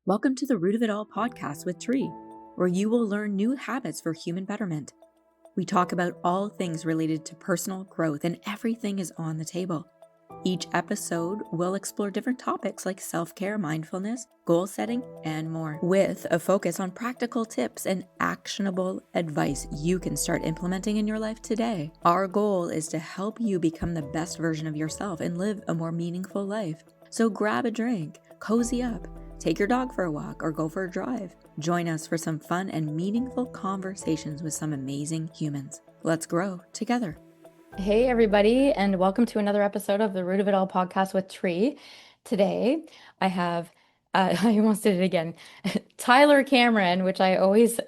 Welcome to the Root of It All podcast with Tree, where you will learn new habits for human betterment. We talk about all things related to personal growth, and everything is on the table. Each episode will explore different topics like self-care, mindfulness, goal setting, and more, with a focus on practical tips and actionable advice you can start implementing in your life today. Our goal is to help you become the best version of yourself and live a more meaningful life. So grab a drink, cozy up, take your dog for a walk, or go for a drive. Join us for some fun and meaningful conversations with some amazing humans. Let's grow together. Hey, everybody, and welcome to another episode of the Root of It All podcast with Tree. Today, I have, I almost did it again, Tyler Cameron, which I always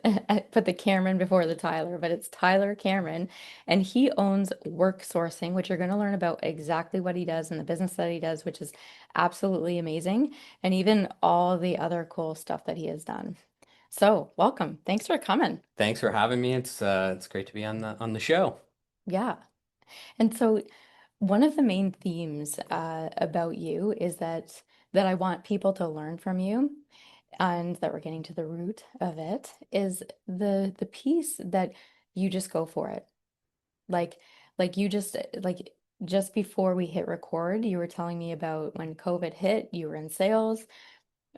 put the Cameron before the Tyler, but it's Tyler Cameron, and he owns wrksourcing, which you're going to learn about exactly what he does and the business that he does, which is absolutely amazing, and even all the other cool stuff that he has done. So, welcome. Thanks for coming. Thanks for having me. It's great to be on the show. Yeah. And so one of the main themes about you is that I want people to learn from you, and that we're getting to the root of it is the piece that you just go for it. Like you just before we hit record, you were telling me about when COVID hit, you were in sales,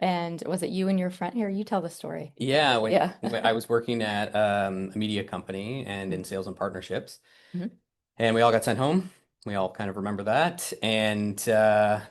and was it you and your friend? Here, you tell the story. Yeah, Yeah. when I was working at a media company and in sales and partnerships, Mhm. and we all got sent home. We all kind of remember that. And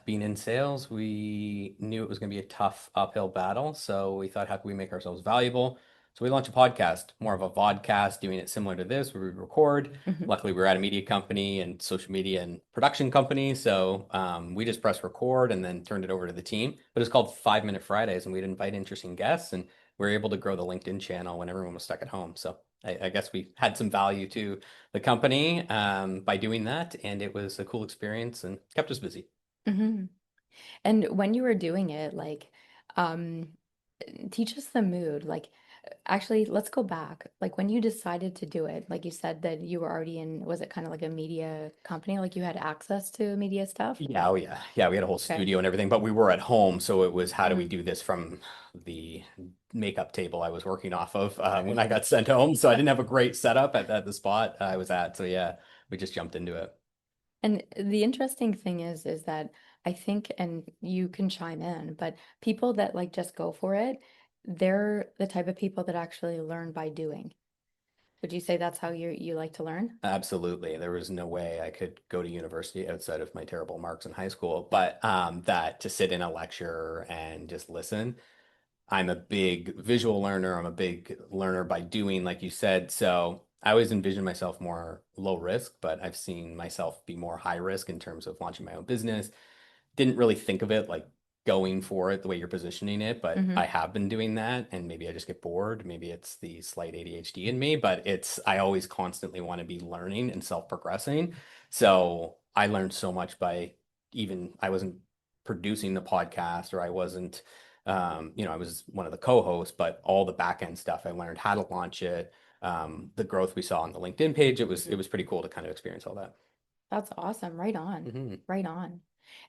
being in sales, we knew it was going to be a tough uphill battle. So we thought, how can we make ourselves valuable? So we launched a podcast, more of a vodcast, doing it similar to this, where we record. Mhm. Luckily, we're at a media company and social media and production company. So we just pressed record and then turned it over to the team. But it's called 5 Minute Fridays, and we'd invite interesting guests. And we were able to grow the LinkedIn channel when everyone was stuck at home. So I guess we had some value to the company by doing that, and it was a cool experience and kept us busy. Mhm. And when you were doing it, um, teach us the mood. Actually, let's go back. Like when you decided to do it, like you said that you were already in, was it kind of like a media company? Like you had access to media stuff? Yeah, oh yeah. We had a whole Okay. studio and everything, but we were at home, so it was how do we Mm, do this from the makeup table I was working off of when I got sent home. So I didn't have a great setup at the spot I was at. So yeah, we just jumped into it. And the interesting thing is that I think, and you can chime in, but people that like just go for it, they're the type of people that actually learn by doing. Would you say that's how you like to learn? Absolutely. There was no way I could go to university outside of my terrible marks in high school, but that to sit in a lecture and just listen. I'm a big visual learner. I'm a big learner by doing, like you said. So I always envision myself more low risk, but I've seen myself be more high risk in terms of launching my own business. Didn't really think of it like going for it the way you're positioning it, but I Hmm. have been doing that, and maybe I just get bored. Maybe it's the slight ADHD in me, but I always constantly want to be learning and self-progressing. So I learned so much by even I wasn't producing the podcast or I wasn't I was one of the co-hosts, but all the back end stuff I learned how to launch it, the growth we saw on the LinkedIn page, it was pretty cool to kind of experience all that. That's awesome. Right on. Hmm. Right on.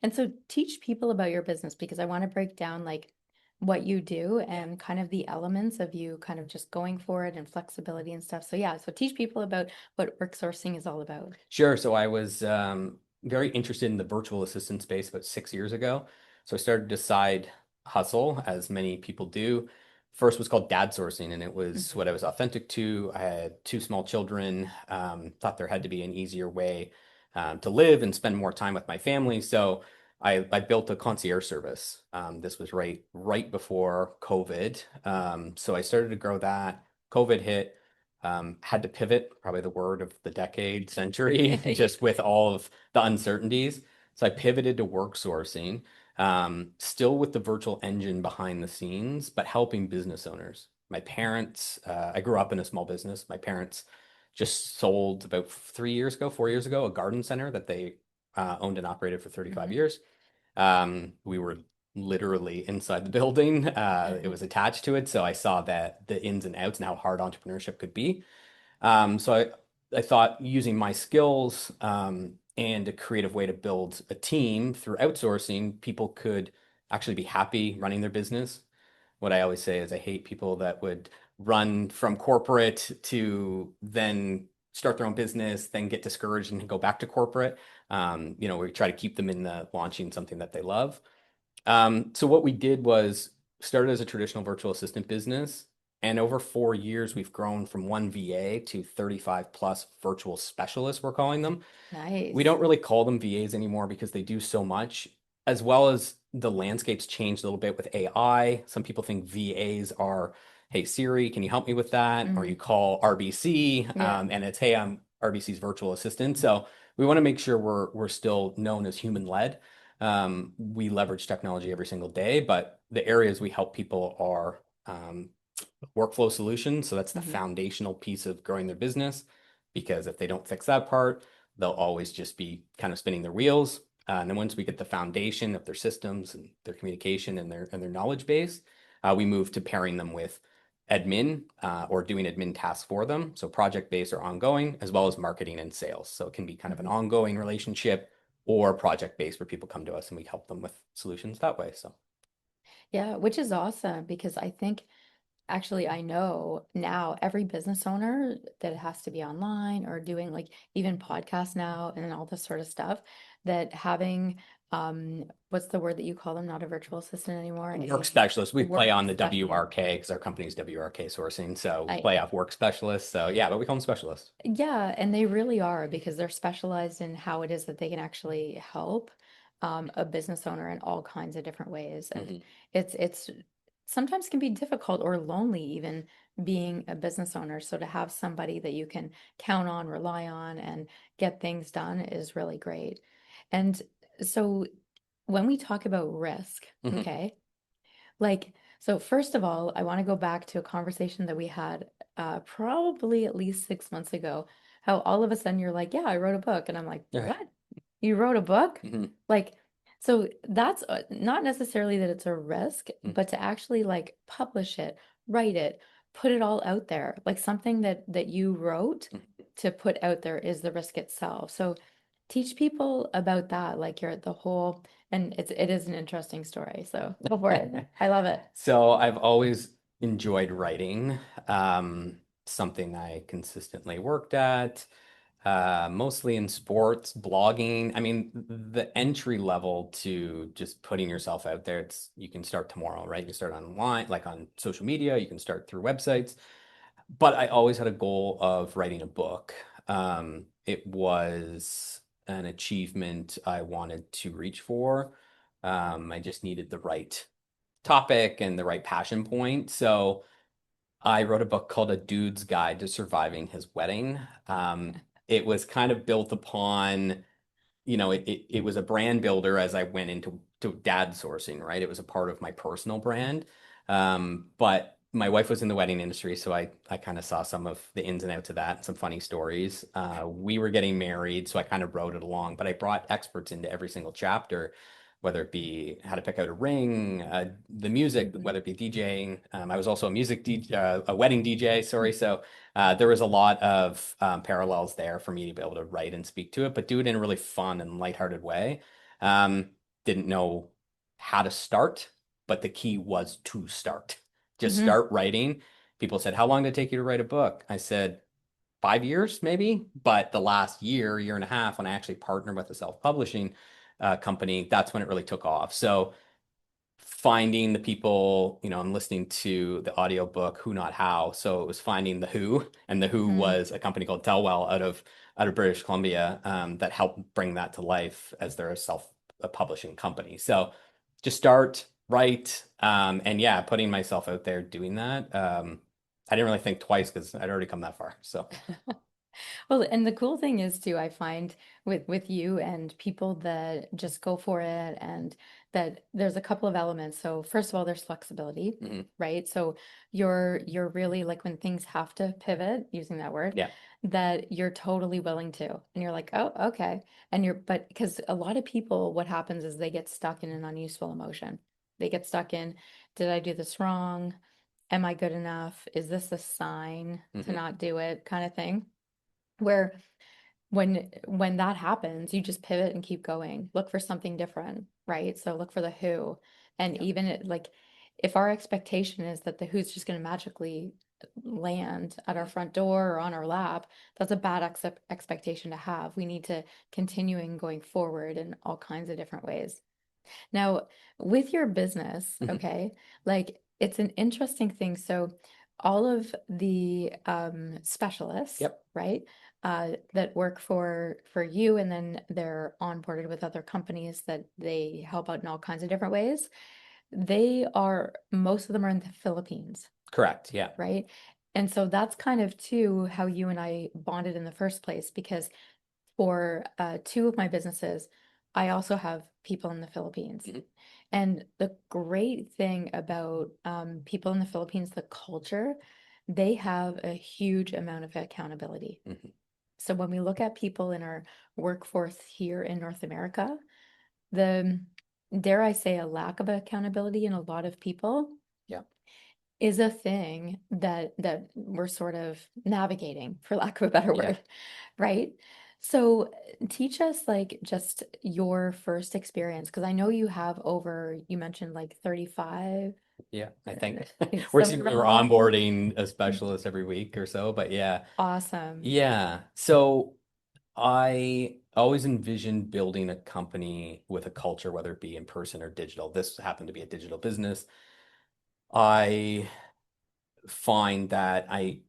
And so teach people about your business because I want to break down like what you do and kind of the elements of you kind of just going for it and flexibility and stuff. So yeah, so teach people about what wrksourcing is all about. Sure. So I was very interested in the virtual assistant space about 6 years ago. So I started to side hustle, as many people do. First was called Dadsourcing, and it was Mhm. what I was authentic to. I had two small children, thought there had to be an easier way to live and spend more time with my family. So I built a concierge service. This was right before COVID. So I started to grow that. COVID hit. Had to pivot, probably the word of the decade, century, just with all of the uncertainties. So I pivoted to wrksourcing, still with the virtual engine behind the scenes, but helping business owners. My parents, I grew up in a small business. My parents just sold about 3 years ago, 4 years ago, a garden center that they owned and operated for 35 Mhm. years. We were literally inside the building. It Mhm. was attached to it, so I saw that the ins and outs and how hard entrepreneurship could be. So I thought using my skills and a creative way to build a team through outsourcing, people could actually be happy running their business, what I always say is I hate people that would run from corporate to then start their own business, then get discouraged and go back to corporate. We try to keep them in the launching something that they love. So what we did was started as a traditional virtual assistant business, and over 4 years, we've grown from one VA to 35 plus virtual specialists, we're calling them. We Nice. don't really call them VAs anymore because they do so much, as well as the landscape's changed a little bit with AI. Some people think VAs are, hey Siri, can you help me with that? Or you Mhm. call RBC, Yeah. and it's, hey, I'm RBC's virtual assistant. So we want to make sure we're still known as human led. We leverage technology every single day, but the areas we help people are workflow solutions. So that's the Mhm. foundational piece of growing their business, because if they don't fix that part, they'll always just be kind of spinning their wheels. And then once we get the foundation of their systems and their communication and their knowledge base, we move to pairing them with admin or doing admin tasks for them. So project based or ongoing, as well as marketing and sales. So it can be kind of an Mhm. ongoing relationship or project based where people come to us and we help them with solutions that way. So Yeah, which is awesome because I think actually I know now every business owner that has to be online or doing like even podcasts now and all this sort of stuff that having what's the word that you call them? Not a virtual assistant anymore, work a specialist. We play work on the specialist. WRK because our company's WRK sourcing. So we I play off work specialists. So yeah, but we call them specialists. Yeah, and they really are because they're specialized in how it is that they can actually help a business owner in all kinds of different ways. And Mhm. it's sometimes can be difficult or lonely even being a business owner. So to have somebody that you can count on, rely on, and get things done is really great. And so when we talk about risk, Mhm. okay, like, so first of all, I want to go back to a conversation that we had probably at least 6 months ago. How all of a sudden you're like, yeah, I wrote a book. And I'm like, Yeah. what? You wrote a book? Mhm. Like, so that's not necessarily that it's a risk, Mhm. but to actually like publish it, write it, put it all out there, like something that you wrote Mhm. to put out there is the risk itself. So teach people about that, like you're the whole, and it is an interesting story. So go for it. I love it. So I've always enjoyed writing, something I consistently worked at, mostly in sports, blogging. I mean, the entry level to just putting yourself out there, you can start tomorrow, right? You can start online, like on social media, you can start through websites. But I always had a goal of writing a book. It was an achievement I wanted to reach for. I just needed the right topic and the right passion point. So I wrote a book called A Dude's Guide to Surviving His Wedding. It was kind of built upon, it was a brand builder as I went into Dadsourcing, right? It was a part of my personal brand. But my wife was in the wedding industry, so I kind of saw some of the ins and outs of that, some funny stories. We were getting married, so I kind of wrote it along, but I brought experts into every single chapter, whether it be how to pick out a ring, the music, Mhm. whether it be DJing. I was also a music DJ, a wedding DJ, sorry. So there was a lot of parallels there for me to be able to write and speak to it, but do it in a really fun and lighthearted way. Um, didn't know how to start, but the key was to start. Just Mhm. start writing. People said, how long did it take you to write a book? I said, 5 years maybe. But the last year and a half, when I actually partnered with a self-publishing company, that's when it really took off. So finding the people, I'm listening to the audiobook Who Not How. So it was finding the Who, and the Who Mhm. was a company called Tellwell out of British Columbia, that helped bring that to life as they're a publishing company. So just start, write, and yeah, putting myself out there doing that. I didn't really think twice because I'd already come that far. So Well, and the cool thing is too, I find with you and people that just go for it and that there's a couple of elements. So first of all, there's flexibility, mhm. right? So you're really like when things have to pivot, using that word, Yeah. that you're totally willing to. And you're like, "Oh, okay." And but because a lot of people, what happens is they get stuck in an unuseful emotion. They get stuck in, did I do this wrong? Am I good enough? Is this a sign to Hmm. not do it kind of thing? Where when that happens, you just pivot and keep going. Look for something different, right? So look for the who. And Yeah. even it like if our expectation is that the hoot's just going to magically land at our front door or on our lap, that's a bad expectation to have. We need to continuing going forward in all kinds of different ways. Now, with your business, Mhm. okay, like it's an interesting thing. So, all of the specialists, Yep. right, that work for you, and then they're onboarded with other companies that they help out in all kinds of different ways. Most of them are in the Philippines, Correct. Yeah. right? And so that's kind of too how you and I bonded in the first place, because for two of my businesses, I also have people in the Philippines. Mhm. And the great thing about people in the Philippines, the culture, they have a huge amount of accountability. Mhm. So when we look at people in our workforce here in North America, the, dare I say, a lack of accountability in a lot of people Yeah. is a thing that we're sort of navigating, for lack of a better Yeah. word, right? So teach us like just your first experience, because I know you have over, you mentioned like 35, Yeah. I think somewhere we're along. onboarding a specialist every week or so, but yeah. Awesome. Yeah. So I always envisioned building a company with a culture, whether it be in person or digital. This happened to be a digital business. I find that I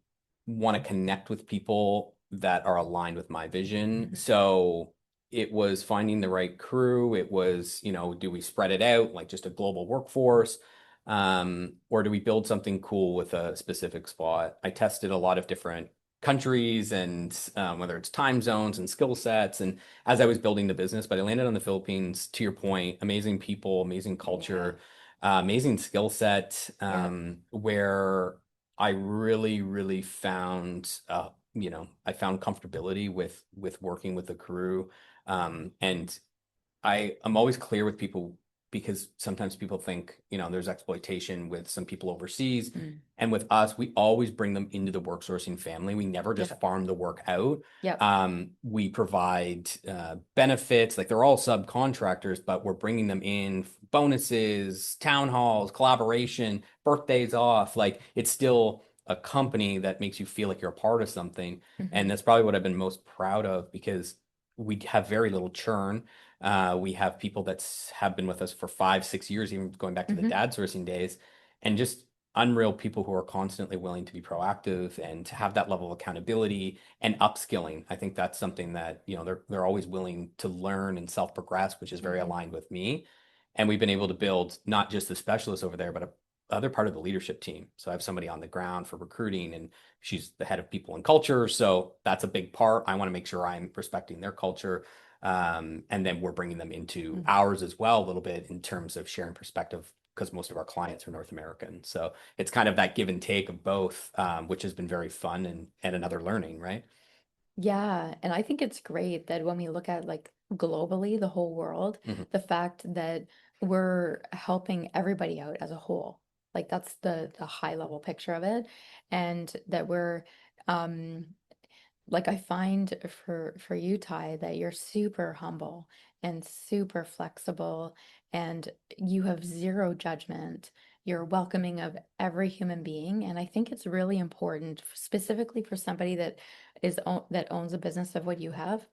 want to connect with people that are aligned with my vision. Mhm. So it was finding the right crew. It was, do we spread it out like just a global workforce? Or do we build something cool with a specific spot? I tested a lot of different countries and whether it's time zones and skill sets. And as I was building the business, but I landed on the Philippines, to your point, amazing people, amazing Yeah. culture, amazing skill set, Yeah. where I really, really found, I found comfortability with working with the crew. And I'm always clear with people because sometimes people think, there's exploitation with some people overseas. Mm. And with us, we always bring them into the work sourcing family. We never just Yep. farm the work out. Yep. We provide benefits, like they're all subcontractors, but we're bringing them in bonuses, town halls, collaboration, birthdays off. Like it's still a company that makes you feel like you're a part of something. And Hmm. that's probably what I've been most proud of because we have very little churn. We have people that have been with us for 5, 6 years, even going back to the Hmm. Dadsourcing days, and just unreal people who are constantly willing to be proactive and to have that level of accountability and upskilling. I think that's something that, they're always willing to learn and self-progress, which is very Hmm. aligned with me. And we've been able to build not just the specialists over there, but a other part of the leadership team. So I have somebody on the ground for recruiting, and she's the head of people and culture. So that's a big part. I want to make sure I'm respecting their culture. And then we're bringing them into ours as well, a little bit in terms of sharing perspective, because most of our clients are North American. So it's kind of that give and take of both, which has been very fun and another learning, right? Yeah, and I think it's great that when we look at like globally, the whole world, Hmm. the fact that we're helping everybody out as a whole. Like that's the high level picture of it. And that we're um like I find for you, Ty, that you're super humble and super flexible, and you have zero judgment. You're welcoming of every human being, and I think it's really important, specifically for somebody that owns a business of what you have.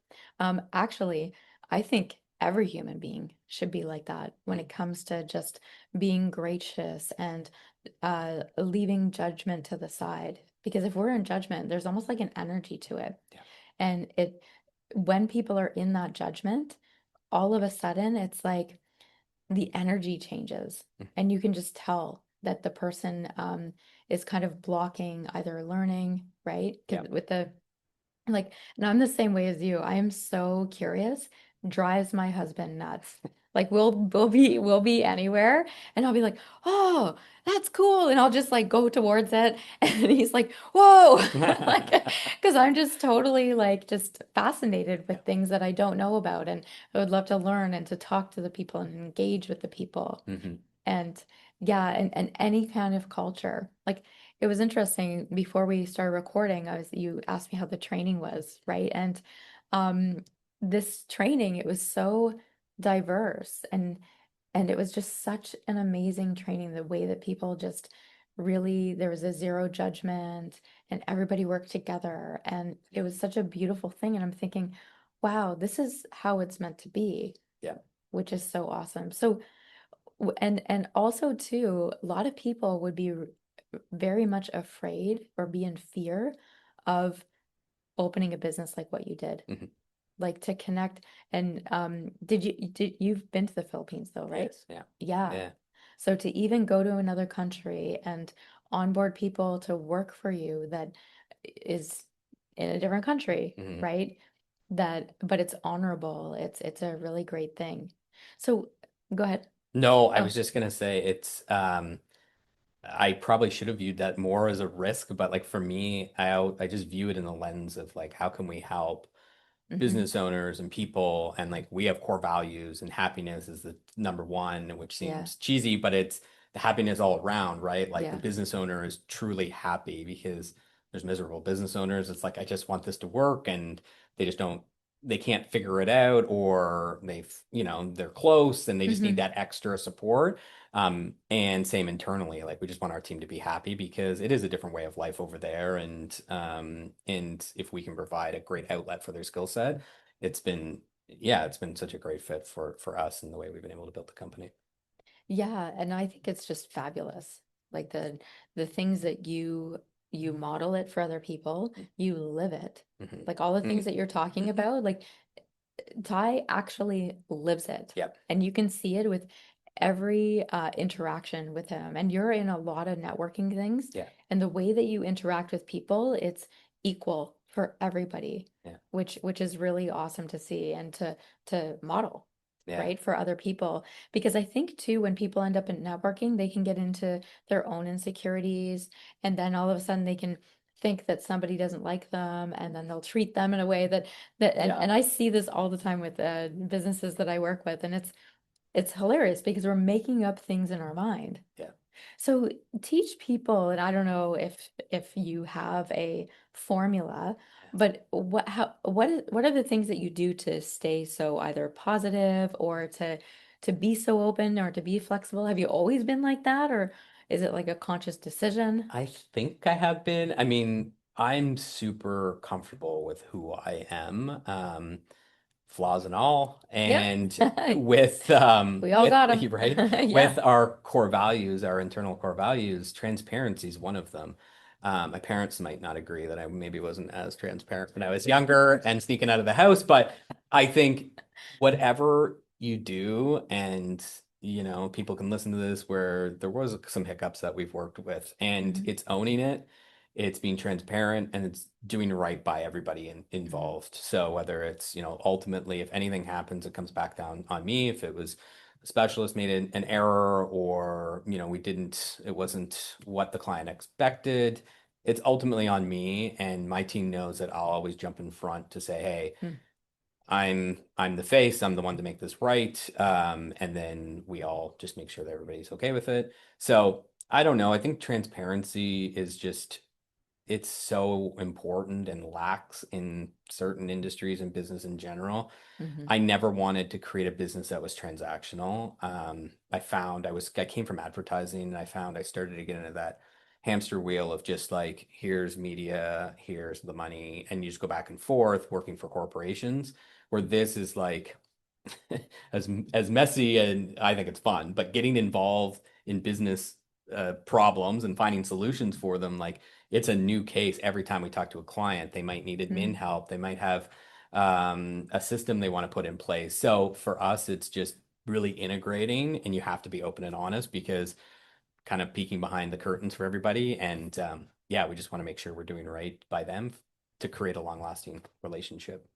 Actually, I think every human being should be like that when it comes to just being gracious and leaving judgment to the side. Because if we're in judgment, there's almost like an energy to it. Yeah. And when people are in that judgment, all of a sudden it's like the energy changes. And you can just tell that the person is kind of blocking either learning, right? Yeah. With the like, and I'm the same way as you. I am so curious, drives my husband nuts. Like we'll be anywhere and I'll be like, "Oh, that's cool." And I'll just like go towards it and he's like, "Whoa." Like because I'm just totally like just fascinated Yeah. with things that I don't know about, and I would love to learn and to talk to the people and engage with the people. Hmm. And yeah, and any kind of culture. Like it was interesting before we started recording, you asked me how the training was, right? And um this training, it was so diverse, And it was just such an amazing training, the way that people just really, there was a zero judgment and everybody worked together. And it was such a beautiful thing. And I'm thinking, wow, this is how it's meant to be, Yeah. which is so awesome. So, and also too, a lot of people would be very much afraid or be in fear of opening a business like what you did, Mhm. like to connect. And you've been to the Philippines though, right? Yes. Yeah. Yeah. Yeah. So to even go to another country and onboard people to work for you that is in a different country, Mhm. right? That, but it's honorable. It's a really great thing. So go ahead. No, I Oh, was just gonna say it's I probably should have viewed that more as a risk, but like for me, I just view it in the lens of like how can we help hmm. business owners and people, and like we have core values, and happiness is the number one, which Yeah. seems cheesy, but it's the happiness all around, right? Like the Yeah. business owner is truly happy because there's miserable business owners. It's like I just want this to work, and they just don't, they can't figure it out, or they're close and they just need Hmm. that extra support. And same internally, like we just want our team to be happy because it is a different way of life over there. And if we can provide a great outlet for their skill set, it's been, yeah, it's been such a great fit for us and the way we've been able to build the company. Yeah, and I think it's just fabulous. Like the things that you model it for other people, you live it. Hmm. Like all the things Hmm. that you're talking about, like Ty actually lives it. Yep. And you can see it with every interaction with him. And you're in a lot of networking things. Yeah. And the way that you interact with people, it's equal for everybody, Yeah. which is really awesome to see and to model, Yeah. right, for other people. Because I think too, when people end up in networking, they can get into their own insecurities, and then all of a sudden they can think that somebody doesn't like them, and then they'll treat them in a way that Yeah. and I see this all the time with businesses that I work with, and it's hilarious because we're making up things in our mind. Yeah. So teach people, and I don't know if you have a formula, but what are the things that you do to stay so either positive or to be so open or to be flexible? Have you always been like that, or is it like a conscious decision? I think I have been. I mean, I'm super comfortable with who I am, flaws and all, Yeah. and with We all got them. right, Yeah. with our core values, our internal core values, transparency is one of them. My parents might not agree that I maybe wasn't as transparent when I was younger and sneaking out of the house, but I think whatever you do, and people can listen to this where there was some hiccups that we've worked with, and Hmm. it's owning it, it's being transparent, and it's doing right by everybody Hmm. involved. So whether it's, ultimately, if anything happens, it comes back down on me. If it was a specialist made an error, or, it wasn't what the client expected, it's ultimately on me. And my team knows that I'll always jump in front to say, hey, I'm the face. I'm the one to make this right. And then we all just make sure that everybody's okay with it. So I don't know. I think transparency is just, it's so important and lacks in certain industries and business in general. Hmm. I never wanted to create a business that was transactional. I came from advertising, and I found I started to get into that hamster wheel of just like, here's media, here's the money, and you just go back and forth working for corporations, where this is like as messy, and I think it's fun, but getting involved in business problems and finding solutions for them, like it's a new case every time we talk to a client. They might need admin Hmm. help. They might have a system they want to put in place. So for us, it's just really integrating, and you have to be open and honest because kind of peeking behind the curtains for everybody. And yeah, we just want to make sure we're doing right by them to create a long-lasting relationship.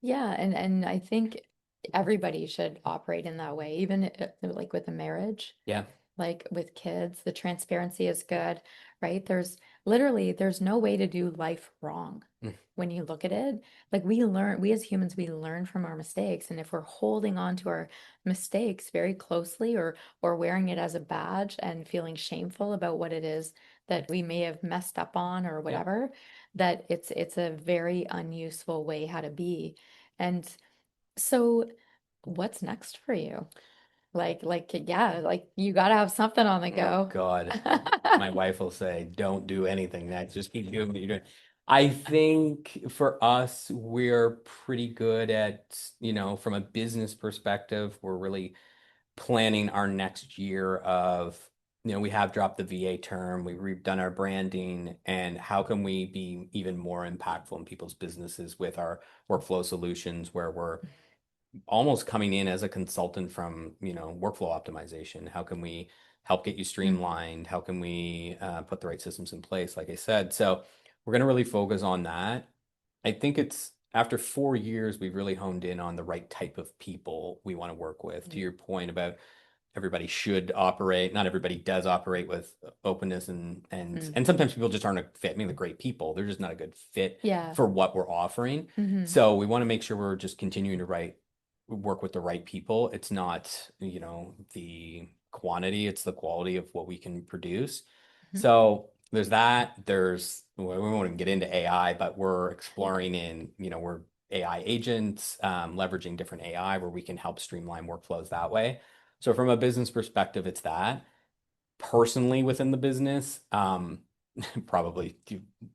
Yeah, and I think everybody should operate in that way, even like with a marriage, Yeah. like with kids, the transparency is good, right? There's no way to do life wrong Mm. when you look at it. Like we as humans, we learn from our mistakes, and if we're holding on to our mistakes very closely or wearing it as a badge and feeling shameful about what it is that we may have messed up on or Yeah. whatever, that it's a very unuseful way how to be. And so what's next for you? Yeah, like you gotta have something on the Oh go. God. My wife will say, don't do anything next. Just keep doing what you're doing. I think for us, we're pretty good at, from a business perspective, we're really planning our next year of, we have dropped the VA term, we've redone our branding, and how can we be even more impactful in people's businesses with our workflow solutions where we're almost coming in as a consultant from, workflow optimization. How can we help get you Mm, streamlined? How can we put the right systems in place, like I said? So we're going to really focus on that. I think it's after 4 years, we've really honed in on the right type of people we want to work with. To your point about everybody should operate, not everybody does operate with openness and mm. and sometimes people just aren't a fit. I mean, they're great people. They're just not a good fit Yeah. for what we're offering. Hmm. So we want to make sure we're just continuing to work with the right people. It's not, the quantity, it's the quality of what we can produce. So there's that. Well, we won't even get into AI, but we're exploring we're AI agents, leveraging different AI where we can help streamline workflows that way. So from a business perspective, it's that. Personally, within the business, probably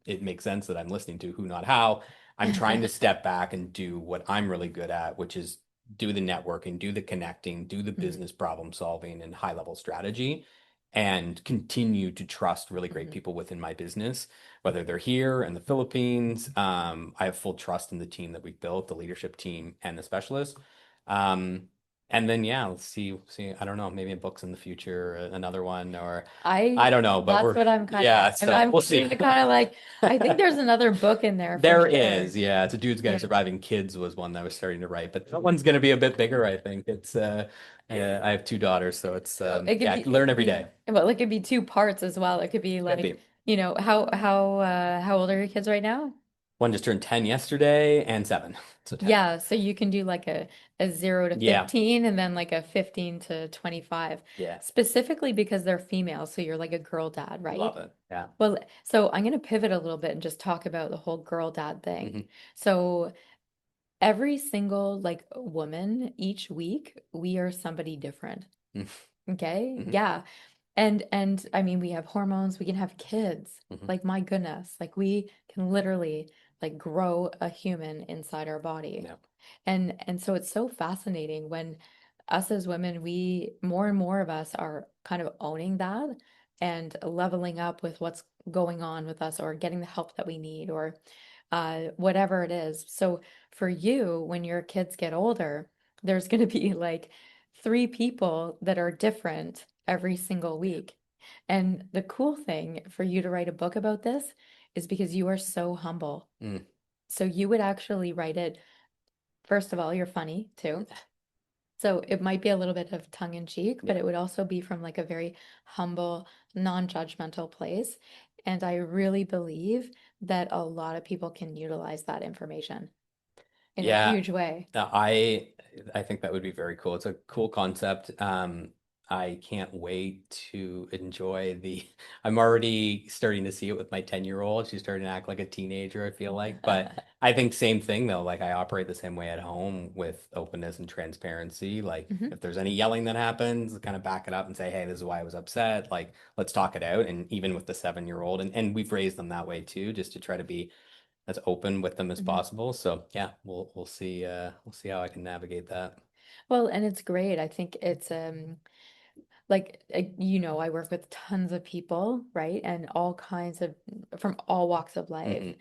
it makes sense that I'm listening to Who Not How. I'm trying to step back and do what I'm really good at, which is do the networking, do the connecting, do the Mhm. business problem solving and high level strategy, and continue to trust really great Mhm. people within my business, whether they're here in the Philippines. I have full trust in the team that we've built, the leadership team and the specialists. And then yeah, let's see. I don't know, maybe in books in the future, another one, or I don't know, but That's we're what I'm kind of, yeah. I'm, So I'm we'll see. kind of like, I think there's another book in there for There sure. is, yeah. It's a dude's guide to Yeah. surviving kids was one that I was starting to write, but that one's going to be a bit bigger, I think. I have two daughters, so it's So it could yeah, be, learn every yeah. day. Well, it could be two parts as well. It could be Could like, be. how old are your kids right now? One just turned 10 yesterday and 7. So 10. Yeah, so you can do like a 0 to Yeah, 15 and then like a 15 to 25, yeah. specifically because they're female. So you're like a girl dad, right? Love it. Yeah. Well, so I'm going to pivot a little bit and just talk about the whole girl dad thing. Hmm. So every single like woman each week, we are somebody different. Okay? Hmm. Yeah. And I mean, we have hormones, we can have kids. Hmm. Like my goodness, like we can literally like grow a human inside our body. Yeah. And so it's so fascinating when us as women, we more and more of us are kind of owning that and leveling up with what's going on with us or getting the help that we need or whatever it is. So for you, when your kids get older, there's going to be like three people that are different every single Yeah. week. And the cool thing for you to write a book about this is because you are so humble. Mm. So you would actually write it. First of all, you're funny too. So it might be a little bit of tongue in cheek, but Yeah. it would also be from like a very humble, non-judgmental place. And I really believe that a lot of people can utilize that information in a Yeah. huge way. I think that would be very cool. It's a cool concept. I can't wait to enjoy the. I'm already starting to see it with my 10-year-old. She's starting to act like a teenager, I feel like. But I think same thing though. Like I operate the same way at home with openness and transparency. Like Mhm, if there's any yelling that happens, kind of back it up and say, hey, this is why I was upset. Like let's talk it out. And even with the 7-year-old, and we've raised them that way too, just to try to be as open with them as mhm. possible. So yeah, we'll see how I can navigate that. Well, and it's great. I think it's like I work with tons of people, right? And all kinds of from all walks of life. Hmm.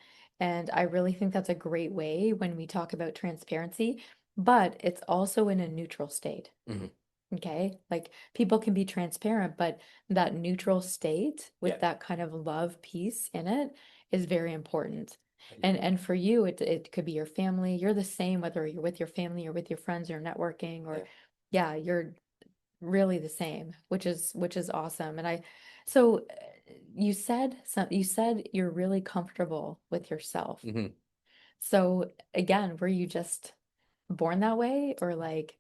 And I really think that's a great way when we talk about transparency, but it's also in a neutral state. Hmm. Okay. Like people can be transparent, but that neutral state Yeah, with that kind of love piece in it is very important. I And agree. and for you, it could be your family. You're the same whether you're with your family or with your friends, you're networking or Yeah. yeah, you're really the same, which is awesome. And I so you said you're really comfortable with yourself. Hmm. So again, were you just born that way or like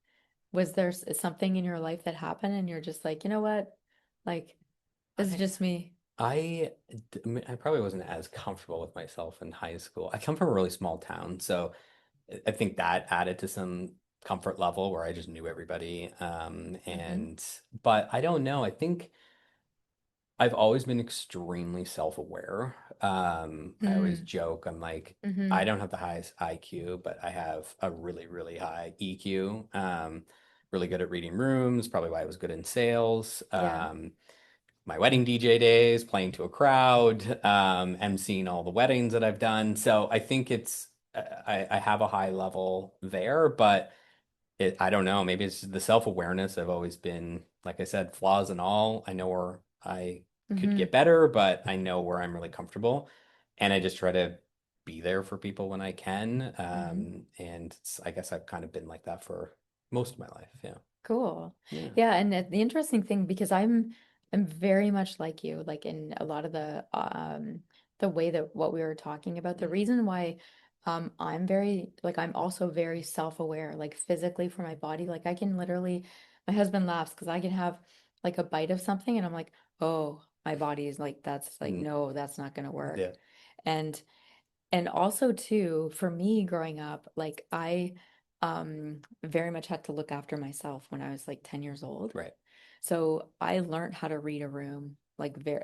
was there something in your life that happened and you're just like, you know what? Like, this is I just me. I I probably wasn't as comfortable with myself in high school. I come from a really small town, so I think that added to comfort level where I just knew everybody. Mm-hmm. But I don't know. I think I've always been extremely self-aware. I always Mm. joke, I'm like, Mm-hmm. I don't have the highest IQ, but I have a really, really high EQ. Really good at reading rooms, probably why I was good in sales. Yeah. My wedding DJ days, playing to a crowd, emceeing all the weddings that I've done. So I think I have a high level there, but I don't know, maybe it's the self-awareness. I've always been, like I said, flaws and all. I know where I could Mm-hmm. get better, but I know where I'm really comfortable. And I just try to be there for people when I can. Mm-hmm. I guess I've kind of been like that for most of my life. Yeah. Cool. Yeah. Yeah, and the interesting thing because I'm very much like you, like in a lot of the way that what we were talking about. The Mm. reason why I'm very like I'm also very self-aware, like physically for my body. Like I can literally my husband laughs because I can have like a bite of something and I'm like, oh, my body is like that's like Mm. no, that's not gonna work. Yeah. And and also too, for me growing up, like I very much had to look after myself when I was like 10 years old. Right. So I learned how to read a room like very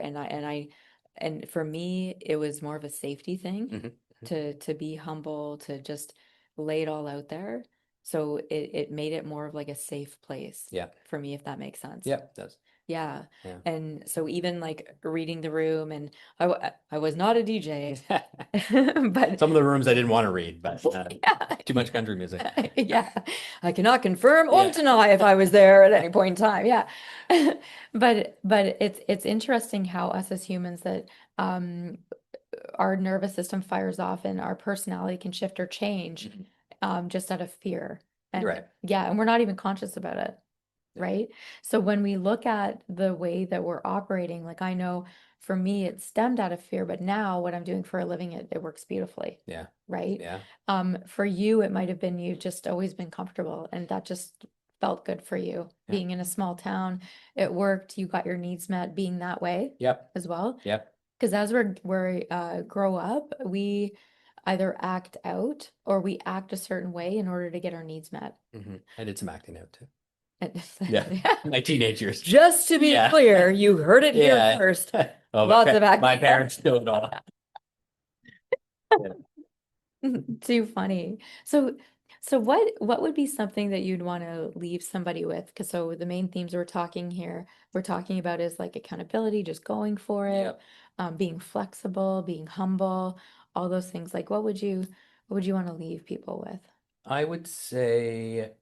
and for me it was more of a safety thing Hmm. to be humble, to just lay it all out there. So it made it more of like a safe place Yeah. for me, if that makes sense. Yeah. It does. Yeah. Yeah. And so even like reading the room and I was not a DJ, but Some of the rooms I didn't want to read, but yeah, too much country music. yeah. I cannot confirm or Yeah. deny if I was there at any point in time. Yeah. But it's interesting how us as humans that um our nervous system fires off and our personality can shift or change Mhm. just out of fear. You're And right. yeah, and we're not even conscious about it. Yeah. Right? So when we look at the way that we're operating, like I know for me it stemmed out of fear, but now what I'm doing for a living, it works beautifully. Yeah. Right? Yeah. For you, it might have been you've just always been comfortable and that just felt good for you. Yeah. Being in a small town, it worked. You got your needs met being that way Yep. as well. Yep. Because as we're grow up, we either act out or we act a certain way in order to get our needs met. I did some acting out too. And- Yeah. Yeah. My teenage years. Just to be Yeah. clear, you heard it here Yeah. first. Oh, Lots of my acting. parents do it all. Yeah. Too funny. So what would be something that you'd want to leave somebody with? Because so the main themes we're talking about is like accountability, just going for it, Yep. being flexible, being humble, all those things. Like what would you want to leave people with? I would say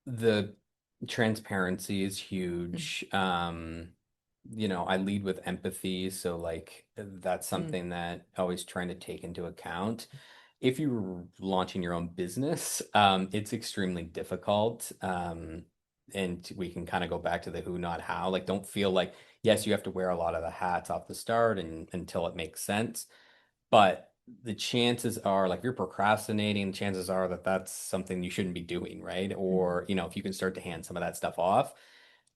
the transparency is Mm, huge. I lead with empathy, so like that's mm, something that always trying to take into account. If you're launching your own business, it's extremely difficult. And we can kind of go back to the who, not how. Like, don't feel like, yes, you have to wear a lot of the hats off the start and until it makes sense. But the chances are, like, if you're procrastinating, chances are that that's something you shouldn't be doing, right? mm, Or, if you can start to hand some of that stuff off,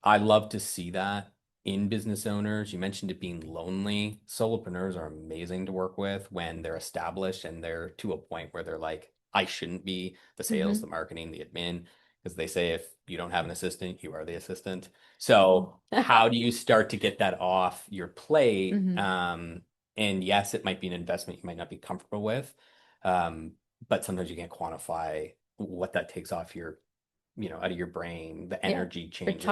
I love to see that in business owners. You mentioned it being lonely. Solopreneurs are amazing to work with when they're established and they're to a point where they're like, I shouldn't be the sales, the mhm. marketing, the admin, because they say if you don't have an assistant, you are the assistant. So how do you start to get that off your plate? Mhm. And yes, it might be an investment you might not be comfortable with, um, but sometimes you can't quantify what that takes off out of your brain, the Yeah. energy For changes, the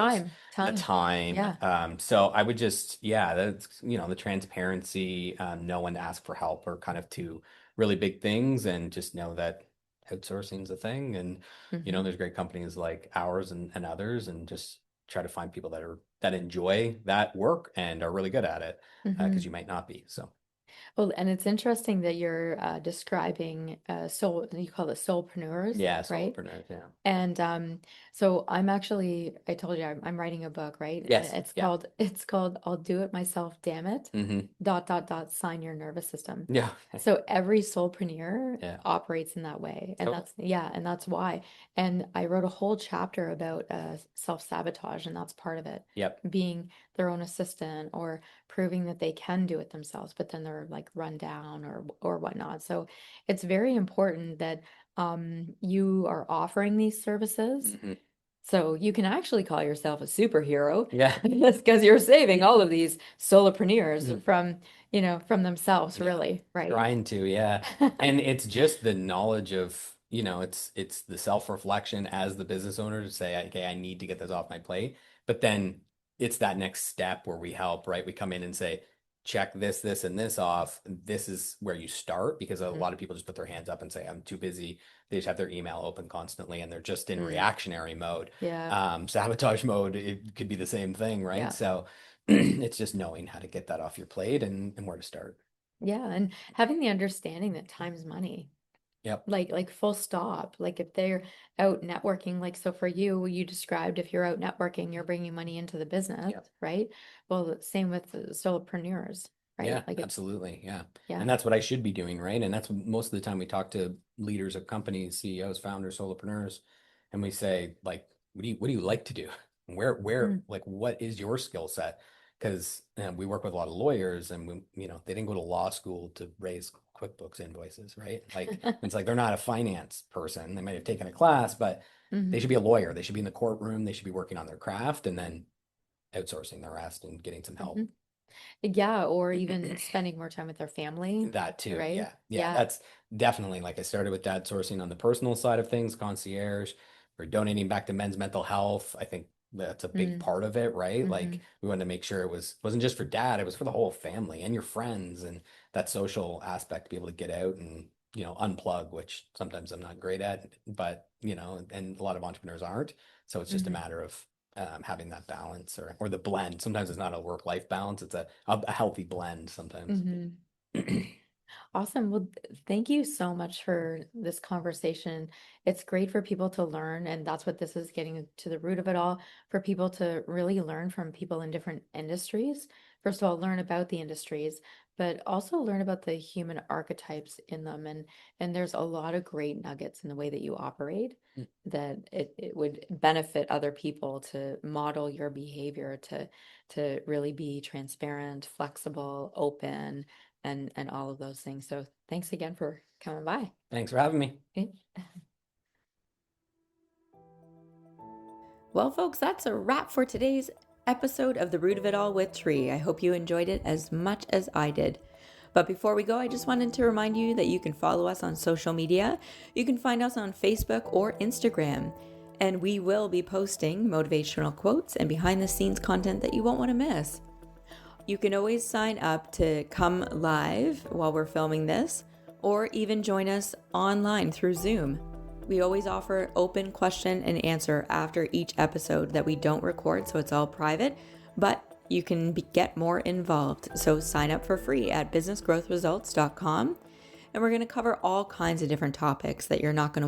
time. time. Yeah. So I would just, yeah, that's, the transparency, know when to ask for help or kind of two really big things and just know that outsourcing is a thing. And, Hmm. there's great companies like ours and others and just try to find people that enjoy that work and are really good at it because Hmm. you might not be. So Well, and it's interesting that you're describing you call it soulpreneurs, yeah, right? solopreneurs. Yeah. And so I told you I'm writing a book, right? Yes. Yeah. It's called I'll Do It Myself, Damn It. Hmm. Dot dot dot sign your nervous system. Yeah. So every soulpreneur Yeah. operates in that way. And Totally. that's yeah, and that's why. And I wrote a whole chapter about self-sabotage, and that's part of it. Yep. Being their own assistant or proving that they can do it themselves, but then they're like run down or whatnot. So it's very important that you are offering these services. Mhm. So you can actually call yourself a superhero Yeah. because you're saving all of these solopreneurs Mhm. from, from themselves, Yeah. really, right? Trying to, yeah. And it's just the knowledge of, it's the self-reflection as the business owner to say, okay, I need to get this off my plate. But then it's that next step where we help, right? We come in and say, check this, this, and this off. This is where you start, because a Mhm. lot of people just put their hands up and say, I'm too busy. They just have their email open constantly and they're just in Mm. reactionary mode. Yeah. Sabotage mode, it could be the same thing, right? Yeah. So it's just knowing how to get that off your plate and where to start. Yeah. And having the understanding that time's money. Yep. Like full stop. Like if they're out networking, like so for you, you described if you're out networking, you're bringing money into the business, Yep. right? Well, same with the solopreneurs, right? Yeah, Like it's absolutely. Yeah. yeah. And that's what I should be doing, right? And that's what most of the time we talk to leaders of companies, CEOs, founders, solopreneurs, and we say, like, what do you like to do? Where, Mm. like, what is your skill set? Because we work with a lot of lawyers and they didn't go to law school to raise QuickBooks invoices, right? Like, it's like they're not a finance person. They might have taken a class, but they should be a lawyer. They should be in the courtroom. They should be working on their craft and then outsourcing the rest and getting some help. Mhm. Yeah, or even spending more time with their family, That too, right? yeah. Yeah, Yeah. that's definitely, like, I started with Dadsourcing on the personal side of things, concierge. We're donating back to men's mental health. I think that's a big Mm. part of it, right? Hmm. Like, we wanted to make sure wasn't just for dad, it was for the whole family and your friends, and that social aspect to be able to get out and unplug, which sometimes I'm not great at, but and a lot of entrepreneurs aren't. So it's just a Hmm. matter of having that balance or the blend. Sometimes it's not a work-life balance, it's a healthy blend sometimes. Hmm. Awesome. Well, thank you so much for this conversation. It's great for people to learn, and that's what this is getting to the root of it all, for people to really learn from people in different industries. First of all, learn about the industries, but also learn about the human archetypes in them. And there's a lot of great nuggets in the way that you operate that it would benefit other people to model your behavior to really be transparent, flexible, open and all of those things. So thanks again for coming by. Thanks for having me. Okay. Well, folks, that's a wrap for today's episode of The Root of It All with Tree. I hope you enjoyed it as much as I did. But before we go, I just wanted to remind you that you can follow us on social media. You can find us on Facebook or Instagram. And we will be posting motivational quotes and behind the scenes content that you won't want to miss. You can always sign up to come live while we're filming this, or even join us online through Zoom. We always offer open question and answer after each episode that we don't record, so it's all private, but you can get more involved. So sign up for free at businessgrowthresults.com, and we're going to cover all kinds of different topics that you're not going to